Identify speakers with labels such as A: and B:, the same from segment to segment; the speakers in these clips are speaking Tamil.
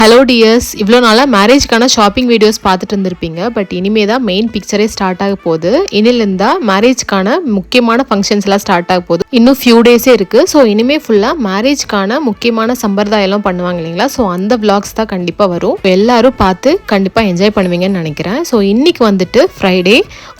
A: ஹலோ டியர்ஸ், இவ்வளோ நாளாக மேரேஜ்க்கான ஷாப்பிங் வீடியோஸ் பார்த்துட்டு இருந்திருப்பீங்க. பட் இனிமே தான் மெயின் பிக்சரே ஸ்டார்ட் ஆக போகுது. இன்னிலிருந்தா மேரேஜ்க்கான முக்கியமான ஃபங்க்ஷன்ஸ் எல்லாம் ஸ்டார்ட் ஆக போகுது. இன்னும் ஃபியூ டேஸே இருக்குது. ஸோ இனிமேல் ஃபுல்லாக மேரேஜ்க்கான முக்கியமான சம்பிரதாயம்லாம் பண்ணுவாங்க இல்லைங்களா? ஸோ அந்த விளாக்ஸ் தான் கண்டிப்பாக வரும். எல்லாரும் பார்த்து கண்டிப்பாக என்ஜாய் பண்ணுவீங்கன்னு நினைக்கிறேன். ஸோ இன்னைக்கு வந்துட்டு ஃப்ரைடே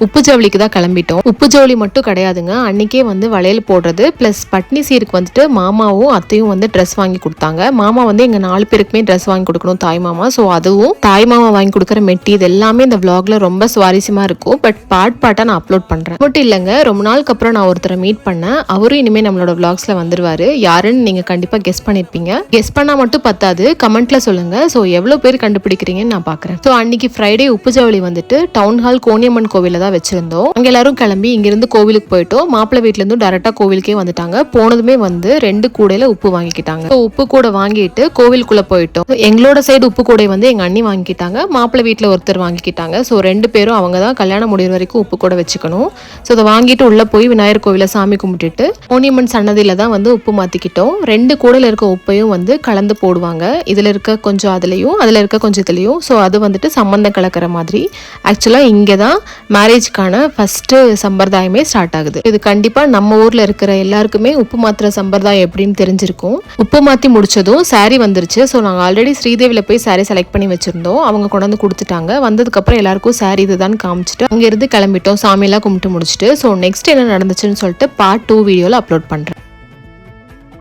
A: உப்பு ஜவுளிக்கு தான் கிளம்பிட்டோம். உப்பு ஜவுளி மட்டும் கிடையாதுங்க, அன்றைக்கே வந்து வளையல் போடுறது ப்ளஸ் பட்னி சீருக்கு வந்துட்டு மாமாவும் அத்தையும் வந்து ட்ரெஸ் வாங்கி கொடுத்தாங்க. மாமா வந்து எங்கள் 4 பேருக்குமே ட்ரெஸ் வாங்கி கொடுக்கணும் தாய் மாமா. ஸோ அதுவும் தாய் மாமா வாங்கி கொடுக்குற மெட்டி இது எல்லாமே இந்த vlogல ரொம்ப சுவாரஸ்யமா இருக்கும். பட் பார்ட்டா நான் அப்லோட் பண்றேன். மட்டும் இல்லைங்க, ரொம்ப நாளுக்கு அப்புறம் நான் ஒருத்தரை மீட் பண்ணேன். அவரும் இனிமே நம்மளோட vlogsல வந்துருவாரு. யாருன்னு நீங்க கண்டிப்பா கெஸ் பண்ணிருப்பீங்க. கெஸ் பண்ணா மட்டும் பத்தாது, கமெண்ட்ல சொல்லுங்க. ஸோ எவ்வளவு பேர் கண்டுபிடிக்கிறீங்கன்னு நான் பாக்குறேன். ஸோ அன்னைக்கு ஃப்ரைடே உப்பு ஜவுளி வந்துட்டு டவுன் ஹால் கோணியம்மன் கோவில தான் வச்சிருந்தோம். அங்க எல்லாரும் கிளம்பி இங்கிருந்து கோவிலுக்கு போயிட்டோம். மாப்பிள்ளை வீட்டுல இருந்து டைரக்டா கோவிலுக்கே வந்துட்டாங்க. போனதுமே வந்து 2 கூடையில உப்பு வாங்கிக்கிட்டாங்க. உப்பு கூட வாங்கிட்டு கோவிலுக்குள்ள போயிட்டோம். எங்களோட சைடு உப்பு கூடை வந்து எங்க அண்ணி வாங்கிக்கிட்டாங்க, மாப்பிள்ளை வீட்டில் ஒருத்தர் வாங்கிக்கிட்டாங்க. ஸோ 2 பேரும் அவங்க தான் கல்யாணம் முடிகிற வரைக்கும் உப்பு கூட வச்சுக்கணும். ஸோ அதை வாங்கிட்டு உள்ள போய் விநாயகர் கோவில சாமி கும்பிட்டுட்டு கோணியம்மன் சன்னதியில தான் வந்து உப்பு மாத்திக்கிட்டோம். 2 கூடையில் இருக்க உப்பையும் வந்து கலந்து போடுவாங்க. இதுல இருக்க கொஞ்சம் அதுலயும் அதுல இருக்க கொஞ்சம் இதுலயும். ஸோ அது வந்துட்டு சம்பந்தம் கலக்கிற மாதிரி. ஆக்சுவலா இங்கே தான் மேரேஜ்க்கான ஃபர்ஸ்ட் சம்பிரதாயமே ஸ்டார்ட் ஆகுது. இது கண்டிப்பா நம்ம ஊர்ல இருக்கிற எல்லாருக்குமே உப்பு மாத்திர சம்பிரதாயம் எப்படின்னு தெரிஞ்சிருக்கும். உப்பு மாத்தி முடிச்சதும் சாரி வந்துருச்சு. ஸோ நாங்கள் ஆல்ரெடி ஸ்ரீதேவியில் போய் சாரி செலக்ட் பண்ணி வச்சிருந்தோம். அவங்க கொண்டு வந்து கொடுத்துட்டாங்க. வந்ததுக்கப்புறம் எல்லாருக்கும் சாரி இதுதான் காமிச்சிட்டு அங்கேருந்து கிளம்பிட்டோம். சாமியெல்லாம் கும்பிட்டு முடிச்சுட்டு. ஸோ நெக்ஸ்ட் என்ன நடந்துச்சுன்னு சொல்லிட்டு பார்ட் 2 வீடியோவில் அப்லோட் பண்ணுறேன்.